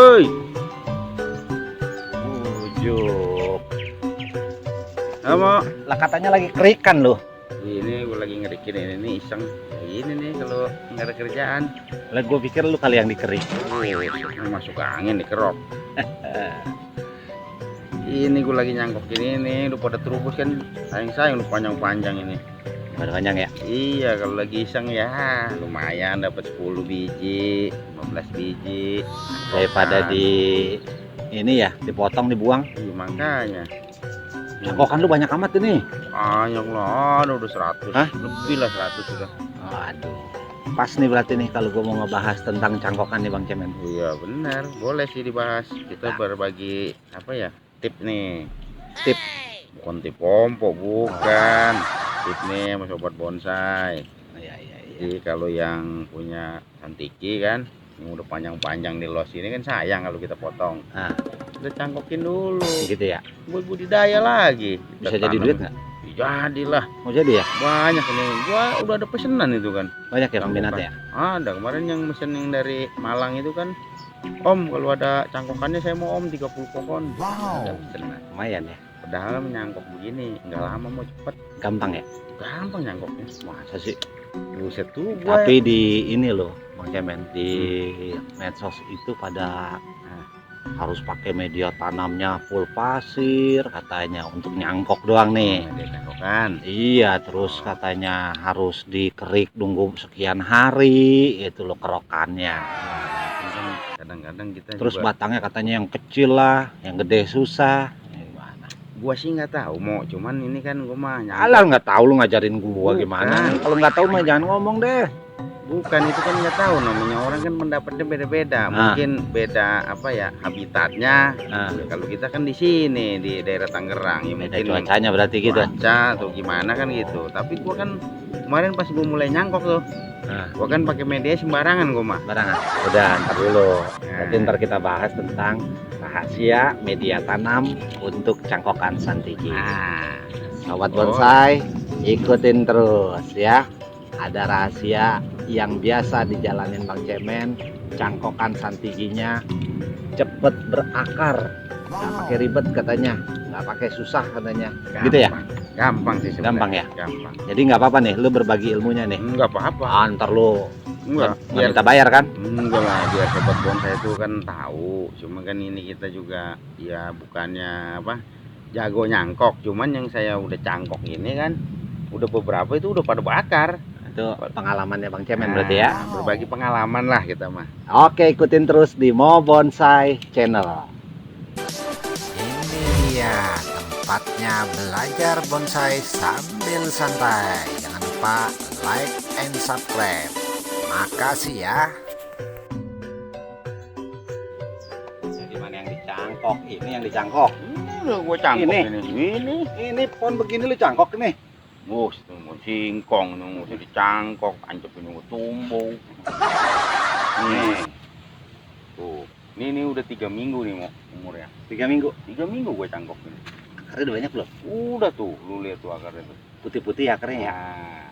woi. Ujuk. Apa? Lah katanya lagi kerikan loh. Ini gue lagi ngerikin ini iseng. Ya ini nih kalau nggak ada kerjaan. Lah gue pikir lu kali yang dikerik. Masuk angin dikerok. Ini gue lagi nyangkokin ini, lu pada terubus kan, sayang lu panjang-panjang ini. Pada panjang ya? Iya, kalau lagi iseng ya lumayan dapat 10 biji, 15 biji. Daripada di ini ya, dipotong dibuang. Iya, makanya. Cangkokan lu banyak amat ini. Banyak lah, udah 100. Hah? Lebih lah 100 sudah. Aduh. Pas nih berarti nih kalau gue mau ngebahas tentang cangkokan nih Bang Cemen. Iya, benar. Boleh sih dibahas. Kita berbagi apa ya? Tip nih. Tip. Bukan tip pompo, bukan. Tip nih sama sobat bonsai. Iya. Jadi kalau yang punya santiki kan, yang udah panjang-panjang di los ini kan sayang kalau kita potong. Nah, Udah cangkokin dulu. gitu ya. Buat budidaya lagi. Bisa Kita jadi tanam. duit nggak? Jadilah. Mau jadi ya? Banyak ini. Gua udah ada pesanan itu kan. Banyak ya peminatnya ya? Ada kemarin yang mesen yang dari Malang itu kan, Om kalau ada cangkokannya saya mau Om 30 pohon. Ada pesanan. Lumayan ya. Padahal menyangkok begini nggak lama mau cepet. Gampang ya? Gampang nyangkoknya. Masa sih? Buset tuh gua. Tapi di ini loh Bang Cemen, di medsos itu pada harus pakai media tanamnya full pasir katanya untuk nyangkok doang nih. Ada cangkokan. Iya, terus katanya harus dikerik nunggu sekian hari itu loh kerokannya. Kadang-kadang kita Terus juga, batangnya katanya yang kecil lah, yang gede susah. Gimana? gua sih nggak tahu mau, cuman ini kan gua mah Alah nggak tahu lu ngajarin gua Bukan. gimana. Kalau nggak tahu mah jangan ngomong deh. bukan itu kan nggak tahu, namanya orang kan pendapatnya beda-beda. Mungkin beda apa ya habitatnya. Nah, Ya, kalau kita kan di sini di daerah Tangerang ya beda mungkin cuacanya berarti gitu. cuaca atau gimana kan gitu. Tapi gua kan kemarin pas gua mulai nyangkok tuh, Nah, gua kan pakai media sembarangan gua mah. barangan. Udah, ntar dulu. Nanti ntar kita bahas tentang rahasia media tanam untuk cangkokan santiki. Nah, Sobat bonsai, ikutin terus ya. Ada rahasia yang biasa dijalanin Bang Cemen, cangkokan santiginya cepet berakar. Nggak pakai ribet katanya, nggak pakai susah katanya. Gitu ya? Gampang sih sebenarnya. Gampang ya? Gampang. Jadi nggak apa-apa nih, lu berbagi ilmunya nih. Enggak apa-apa. Ntar lu Enggak. nggak minta bayar kan? Enggak lah, biar sobat bonsai itu kan tahu. Cuma kan ini kita juga ya bukannya apa jago nyangkok. Cuman yang saya udah cangkok ini kan udah beberapa itu udah pada bakar. Itu pengalamannya Bang Cemen berarti ya. Berbagi pengalaman lah kita mah. Oke, ikutin terus di Mo Bonsai Channel. Ini dia tempatnya belajar bonsai sambil santai. Jangan lupa like and subscribe. Makasih ya. Jadi mana yang dicangkok? Ini yang dicangkok. Gue cangkok Ini. ini. Ini pohon begini lu cangkok nih. Mus, mau singkong, mau dicangkok, ancep ini mau tumbuh. Nih, tuh, ini udah 3 minggu nih mau umurnya. 3 minggu. 3 minggu gue cangkok ini. Akarnya udah banyak belum? Udah tuh, lu lihat tuh akarnya tuh. Putih-putih akarnya ya. Nah,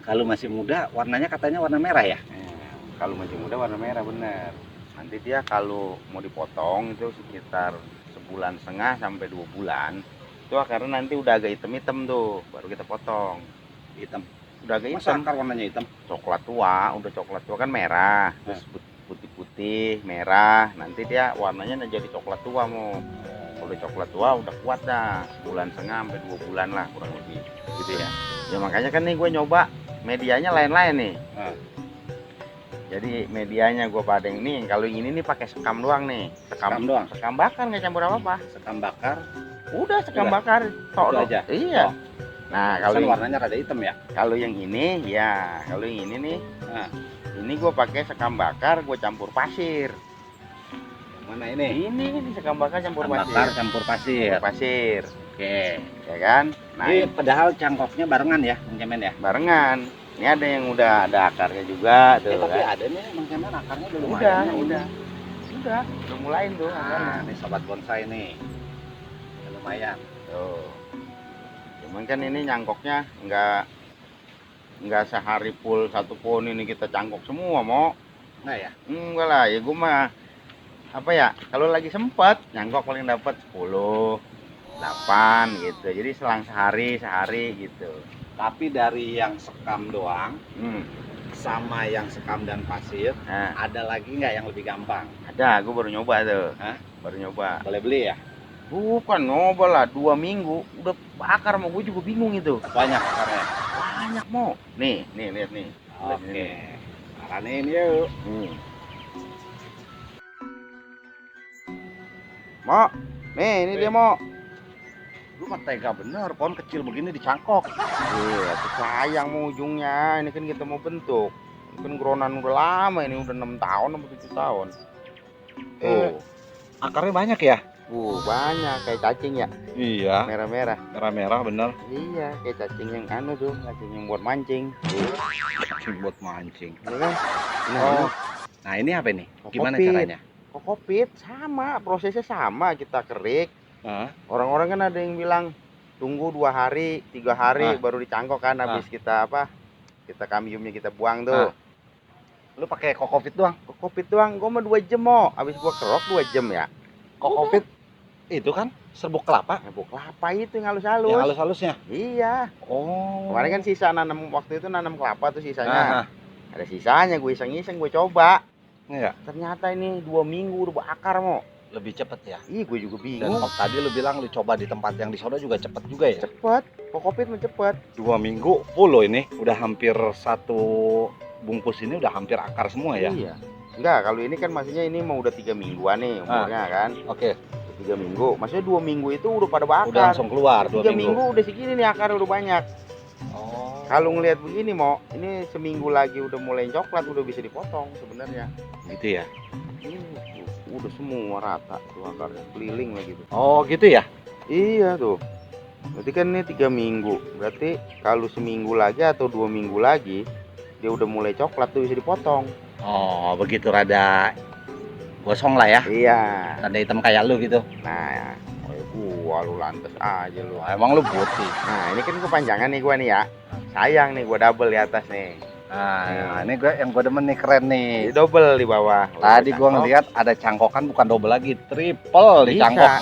Kalau masih muda, warnanya katanya warna merah ya. kalau masih muda warna merah bener. Nanti dia kalau mau dipotong itu sekitar 1,5 bulan sampai 2 bulan. Itu akarnya nanti udah agak hitam-hitam tuh, baru kita potong. Hitam. Udah agak Masa hitam. akar warnanya hitam? Coklat tua, udah coklat tua kan merah, terus putih-putih, merah. Nanti dia warnanya jadi coklat tua mau. Kalau udah coklat tua udah kuat dah, 1,5 bulan sampai 2 bulan lah kurang lebih, gitu ya. Ya makanya kan nih gue nyoba medianya lain-lain nih. Jadi medianya gue padeng nih, kalau yang ini nih pakai sekam doang nih. Sekam doang? Sekam bakar nggak campur apa-apa. Sekam bakar. Udah sekam Udah. bakar, tok Itu doang. aja? Iya. Oh. Nah Kalau kalau warnanya rada hitam ya. kalau yang ini ya, kalau yang ini nih, Nah, ini gue pakai sekam bakar, gue campur pasir. mana ini? Ini sekam bakar campur Sekam pasir. bakar campur pasir. Campur pasir, Oke. ya kan? Nah, Ini padahal cangkoknya barengan ya, Bang Cemen ya. barengan. Ini ada yang udah ada akarnya juga tuh. Tapi kan? ada nih Bang Cemen akarnya udah Udah, lumayan. udah mulain tuh Nah, akarnya. ini sobat bonsai nih. Udah lumayan. Tuh. Cuman kan ini nyangkoknya nggak sehari full 1 pohon ini kita cangkok semua mau. Enggak ya? Enggak lah, ya gue mah apa ya, kalau lagi sempet nyangkok paling dapat 10, 8 gitu. Jadi selang sehari gitu. Tapi dari yang sekam doang Hmm. sama yang sekam dan pasir, Nah, ada lagi nggak yang lebih gampang? ada, gue baru nyoba tuh. Hah? Baru nyoba. Boleh beli ya? Bukan nyoba lah, 2 minggu udah bakar, mau gue juga bingung itu. Banyak akarnya. Banyak mau. Nih lihat nih. Lihat Oke. ini. Aranin yuk. Mo, nih ini dia mau. Lu mah tega bener, pohon kecil begini dicangkok. Iya, tuh sayang mau ujungnya. Ini kan kita mau bentuk. Ini kan gronan udah lama, ini udah 6 tahun atau 7 tahun. Tuh. Akarnya banyak ya? Banyak kayak cacing ya, Iya. merah-merah. Merah-merah bener. Iya, kayak cacing yang anu tuh, cacing yang buat mancing. Cacing buat mancing. Iya kan? Oh. Nah ini apa nih? Gimana Kokopit. caranya? Kokopit sama, prosesnya sama, kita kerik. Hah? Orang-orang kan ada yang bilang tunggu 2 hari, 3 hari baru dicangkok kan, habis kita kita kambiumnya kita buang tuh. Lu pakai kokopit doang? Kokopit doang, gua mah 2 jam mau, habis gua kerok 2 jam ya. Kokopit itu kan serbuk kelapa. Serbuk kelapa itu yang halus-halus. Yang halus-halusnya. Iya. Oh. Kemarin kan sisa nanam, waktu itu nanam kelapa tuh sisanya. Ada sisanya, gue iseng-iseng gue coba. Iya. Ternyata ini 2 minggu udah bakar mau. Lebih cepet ya. Ih, gue juga Dan bingung. tadi lu bilang lu coba di tempat yang di sono juga cepet juga ya? Cepet, kokopit mah cepet. 2 minggu full loh ini. Udah hampir 1 bungkus ini udah hampir akar semua ya? Iya. Enggak, kalau ini kan maksudnya ini mau udah 3 mingguan nih umurnya kan. Oke. 3 minggu. Maksudnya 2 minggu itu udah pada bakar. Udah langsung keluar 2 3 minggu. minggu udah segini nih akar udah banyak. Oh. Kalau ngelihat begini mau, ini seminggu lagi udah mulai coklat, udah bisa dipotong sebenarnya. Gitu ya? Udah semua rata tuh akarnya, keliling lagi tuh. Oh gitu ya? Iya tuh. Berarti kan ini 3 minggu. Berarti kalau seminggu lagi atau 2 minggu lagi dia udah mulai coklat tuh bisa dipotong. Oh begitu rada gosong lah ya? Iya. Rada hitam kayak lu gitu? Nah, gua lu lantas aja lu. Oh, emang lu putih? Nah ini kan kepanjangan nih gua nih ya. Sayang nih gua double di atas nih. Nah, ini yang gue demen nih, keren nih. Ini double di bawah. Tadi gua ngeliat ada cangkokan, bukan double lagi, triple di cangkok.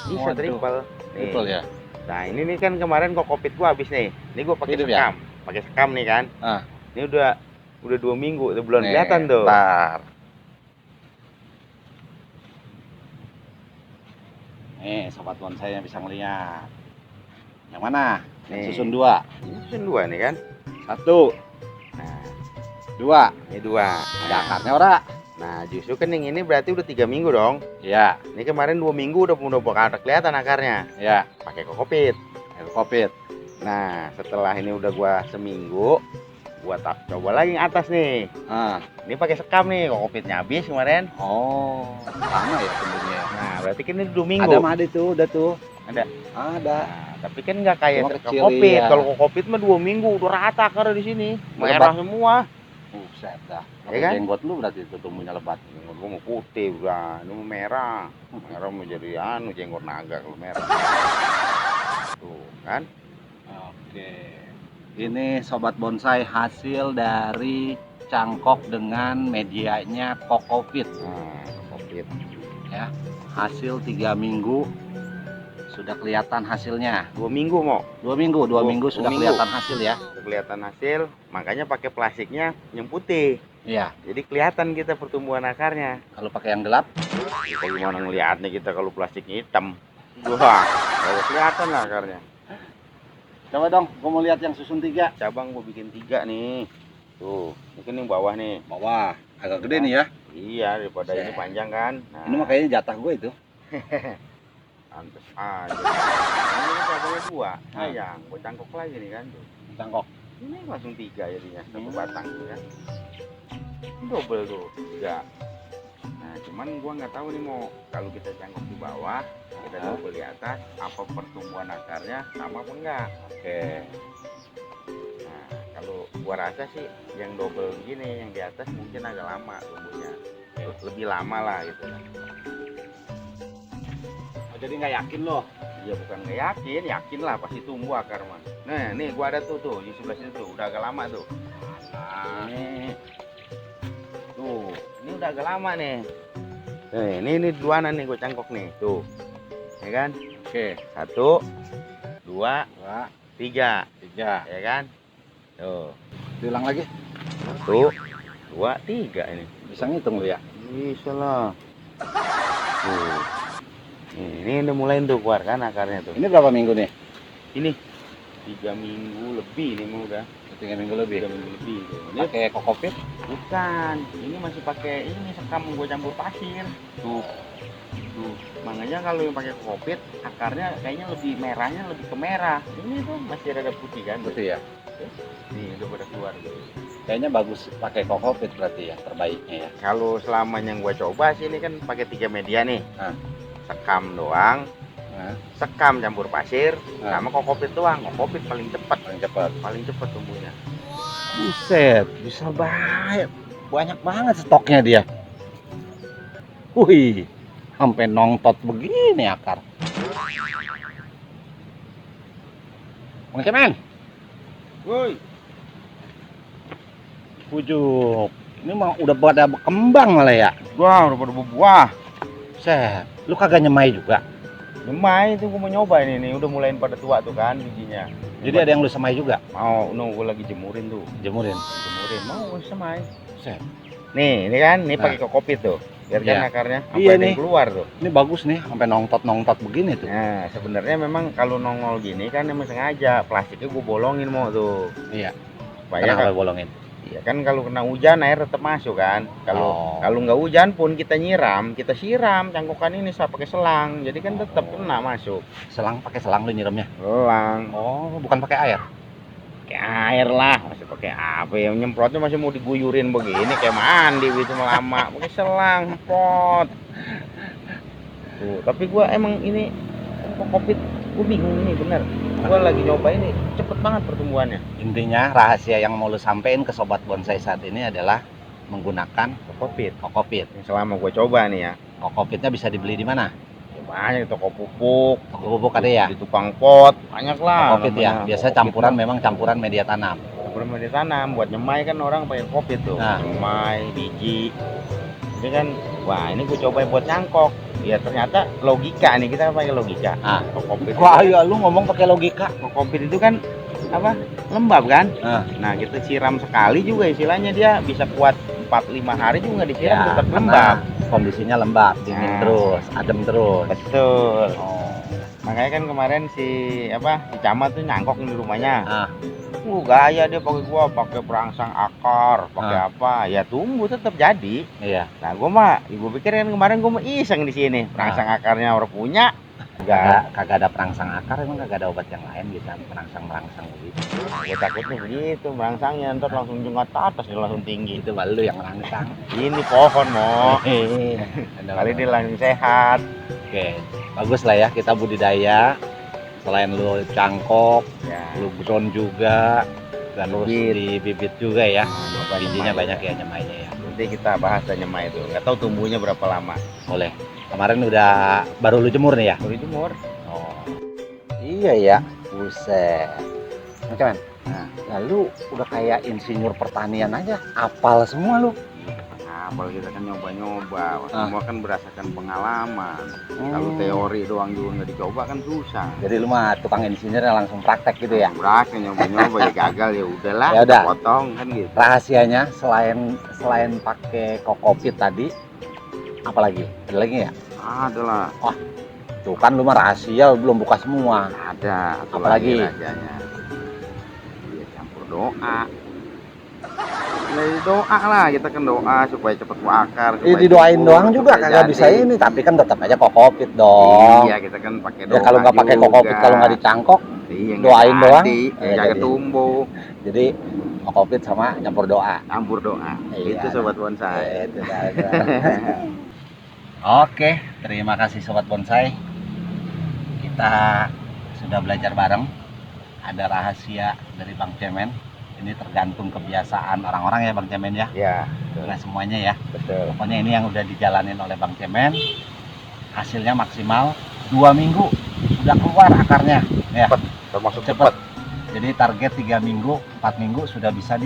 Bisa Waduh. triple. Nih. Triple ya? Nah ini nih kan kemarin kokopit gua habis nih. Ini gua pakai Hidup ya? sekam. Pakai sekam nih kan. Ini udah 2 minggu, udah belum Nih, kelihatan tuh. Bentar. Nih, sobat bonsai yang bisa ngeliat. Yang mana? Yang Nih. susun 2. Ini susun 2 nih kan. 1. Nah, 2. ini 2. Ada akarnya ora? Nah, justru kan yang ini berarti udah 3 minggu dong. Iya, Ini kemarin 2 minggu udah bakal kelihatan akarnya. iya. Pakai kokopit. Kokopit. Nah, setelah ini udah gua seminggu, gua coba lagi yang atas nih. Ini pakai sekam nih, kokopitnya habis kemarin. Oh, sama ya tumbuhnya. Nah, berarti kan ini 2 minggu. Ada mah ada tuh, udah tuh. Ada. Ada. Nah, tapi kan nggak kayak Cuma kecil, kokopit. iya. Kalau kokopit mah 2 minggu udah rata akarnya di sini. Merah semua. Buset dah. Ya kan? Jenggot lu berarti itu tumbuhnya lebat. Gua mau putih udah, ini mau merah. Merah mau jadi jenggot naga kalau merah. Tuh, kan? Oke. Ini sobat bonsai hasil dari cangkok dengan medianya kokopit. Nah, kokopit. Ya, hasil 3 minggu sudah kelihatan hasilnya. 2 minggu mau. 2 minggu, 2 Oh, minggu 2 sudah minggu. kelihatan hasil ya. Udah kelihatan hasil, makanya pakai plastiknya yang putih. Iya. Jadi kelihatan kita pertumbuhan akarnya. Kalau pakai yang gelap, Kita gimana ngeliatnya kita kalau plastiknya hitam? Wah, kalau kelihatan lah akarnya. coba dong, gua mau lihat yang susun 3. Cabang gua bikin 3 nih. Tuh, mungkin yang bawah nih. Bawah, agak gede nih ya. Iya, daripada ini panjang kan. Nah, Ini mah kayaknya jatah gue itu. pantes aja. Ini kan cabangnya 2. Sayang, gua cangkok lagi nih kan. Tuh. Cangkok. Ini langsung 3 jadinya, 1 batang tuh ya. Double tuh, 3. Nah, cuman gua nggak tahu nih mau kalau kita cangkok di bawah, kita double di atas, apa pertumbuhan akarnya sama apa enggak? Oke. Nah, kalau gua rasa sih yang double gini, yang di atas mungkin agak lama tumbuhnya. Lebih lama lah gitu. Oh, jadi nggak yakin loh. Ya bukan nggak yakin, yakin lah pasti tumbuh akar mah. Nah, nih gua ada tuh di sebelah situ tuh, udah agak lama tuh. Nah, ini tuh, ini udah agak lama nih. Ini duaan nih gue cangkok nih, tuh, ya kan? Oke. 1, 2, 2, 3, 3. ya kan? Tuh, Diulang lagi. 1, 2, 3 ini. Bisa ngitung lu ya? Bisa lah. Tuh. Ini udah mulai tuh keluar kan akarnya tuh. Ini berapa minggu nih? Ini 3 minggu lebih nih mau udah. 3 minggu lebih. 3 minggu lebih. Ini Pakai kokopit? bukan. Ini masih pakai ini sekam gue campur pasir. Tuh. Tuh. Makanya kalau yang pakai kokopit akarnya kayaknya lebih merahnya lebih ke merah. Ini tuh masih rada putih kan. Betul ya? Nih udah pada keluar gitu. Kayaknya bagus pakai kokopit berarti ya, terbaiknya ya. Kalau selama yang gue coba sih ini kan pakai 3 media nih. Nah. Sekam doang. Nah, Sekam campur pasir Nah. sama kokopit doang. Kokopit paling cepat, paling cepat. tumbuhnya. Buset, bisa banyak banget stoknya dia. Wih, sampai nongtot begini akar. Bang Cemen, Woi, pujuk. Ini mah udah pada berkembang malah ya. gua udah pada berbuah. Set, lu kagak nyemai juga. Nyemai itu gua mau nyoba ini nih, udah mulain pada tua tuh kan bijinya. Jadi ada yang lu semai juga, Mau nunggu lagi jemurin tuh. jemurin. Jemurin mau gua semai. Set, Nih, ini kan, nih pakai kokopit tuh. Biar kan Iya. akarnya Iya sampai nih. keluar tuh. ini bagus nih, sampai nongtot begini tuh. Nah, sebenarnya memang kalau nongol gini kan emang sengaja plastiknya gua bolongin mau tuh. Iya. Supaya Kenapa bolongin? iya kan kalau kena hujan air tetap masuk kan. Kalau Oh. kalau nggak hujan pun kita nyiram, kita siram cangkokan ini saya pakai selang. Jadi kan tetap kena masuk. Selang, pakai selang lu nyiramnya. Selang. Oh, bukan pakai air. Pakai air lah, masih pakai apa ya? Nyemprotnya masih mau diguyurin begini kayak mandi gitu lama. Pakai selang, pot. Tuh, tapi gua emang ini kokopit gua bingung ini bener. Gua lagi nyoba ini cepet banget pertumbuhannya. Intinya rahasia yang mau lu sampein ke sobat bonsai saat ini adalah menggunakan Kokopit. kokopit. Yang selama gua coba nih ya. Kokopitnya bisa dibeli di mana? Ya banyak di toko pupuk, Toko pupuk ada ya? di tukang pot, banyak lah. Kokopit ya. namanya. Biasa Kokopit campuran mah. memang campuran media tanam. Campuran media tanam buat nyemai kan orang pakai kokopit tuh. Nah. Nyemai, biji. Ini kan, wah ini gue coba buat nyangkok. Ya ternyata logika nih, kita pakai logika. Ah. Kokopit. Wah, ya lu ngomong pakai logika. Kokopit itu kan apa? Lembab kan? Ah. Nah, kita siram sekali juga istilahnya dia bisa kuat 4-5 hari juga nggak disiram tetap karena lembab. Kondisinya lembab, dingin Nah. terus, adem terus. Betul. Oh. Makanya kan kemarin si Camat tuh nyangkok di rumahnya. Ah. Gaya dia pakai gua pakai perangsang akar, pakai Ah. apa? Ya tumbuh tetap jadi. Iya. Nah, gua pikir kan kemarin gua mau iseng di sini. Perangsang akarnya orang punya. Enggak, Kagak ada perangsang akar, emang kagak ada obat yang lain gitu, perangsang begitu. gua takutnya begitu perangsangnya ntar langsung jenggot ke atas dia langsung tinggi. Itu baru yang merangsang. Ini pohon mau. Kali dia langsung sehat. Oke, bagus lah ya kita budidaya. Selain lu cangkok, Ya. lu ground juga, terus Bibit. di bibit juga ya. Coba Bijinya nyemai. banyak ya nyemainya ya. Nanti kita bahas dan nyemai itu. Nggak tahu tumbuhnya berapa lama. Boleh. Kemarin udah baru lu jemur nih ya? Baru jemur. Oh. Iya ya. Buset. Macam nah, lu udah kayak insinyur pertanian aja, apal semua lu. Apalagi kita kan nyoba-nyoba. Ah. Semua kan berdasarkan pengalaman. Kalau teori doang juga nggak dicoba kan susah. Jadi lu mah tukang insinyurnya langsung praktek gitu ya. Berasa nyoba-nyoba ya gagal ya udahlah. Ya udah. kita potong kan gitu. Rahasianya selain pakai kokopit tadi, apalagi? Ada lagi ya? Ada lah. Tuh kan lu mah rahasia, lu belum buka semua. Ada. Satu Apalagi? lagi rahasianya. Dia campur doa. Dari doa lah kita kan doa supaya cepat akar. supaya Didoain tumbuh, doang juga supaya kagak bisa jadi. ini, tapi kan tetap aja kokopit dong. Iya kita kan pakai doa. Ya kalau nggak pakai kokopit, kalau nggak dicangkok, iya, doain nggak doang, jadi, nggak jaga jadi. tumbuh. jadi kokopit sama nyampur doa. Campur doa. Iya. Itu sobat bonsai. Itu dah. Oke, terima kasih sobat bonsai. Kita sudah belajar bareng. Ada rahasia dari Bang Cemen. Ini tergantung kebiasaan orang-orang ya Bang Cemen ya. Ya, Nggak semuanya ya. betul. Pokoknya ini yang udah dijalanin oleh Bang Cemen. Hasilnya maksimal 2 minggu sudah keluar akarnya. Ya, Termasuk cepet. cepat. Jadi target 3 minggu, 4 minggu sudah bisa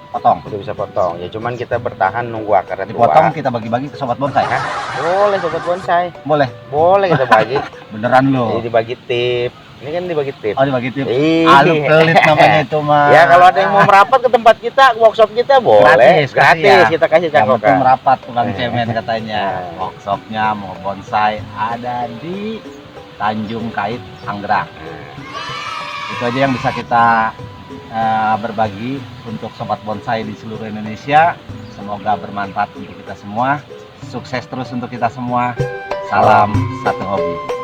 potong. Udah bisa potong. Ya cuman kita bertahan nunggu akarnya tua. Dipotong kita bagi-bagi ke sobat bonsai. Hah? Boleh sobat bonsai. Boleh. Boleh kita bagi. Beneran lo. Jadi dibagi tip. Ini kan dibagi tip. Oh, dibagi tip. Iya. Alu pelit namanya itu mah. Ya kalau ada yang mau merapat ke tempat kita, workshop kita boleh. Gratis, Kita kasih yang penting cangkokan. merapat tukang cemen katanya. Nah. Workshopnya mau bonsai ada di Tanjung Kait, Tangerang. Itu aja yang bisa kita berbagi untuk sobat bonsai di seluruh Indonesia. Semoga bermanfaat untuk kita semua. Sukses terus untuk kita semua. Salam satu hobi.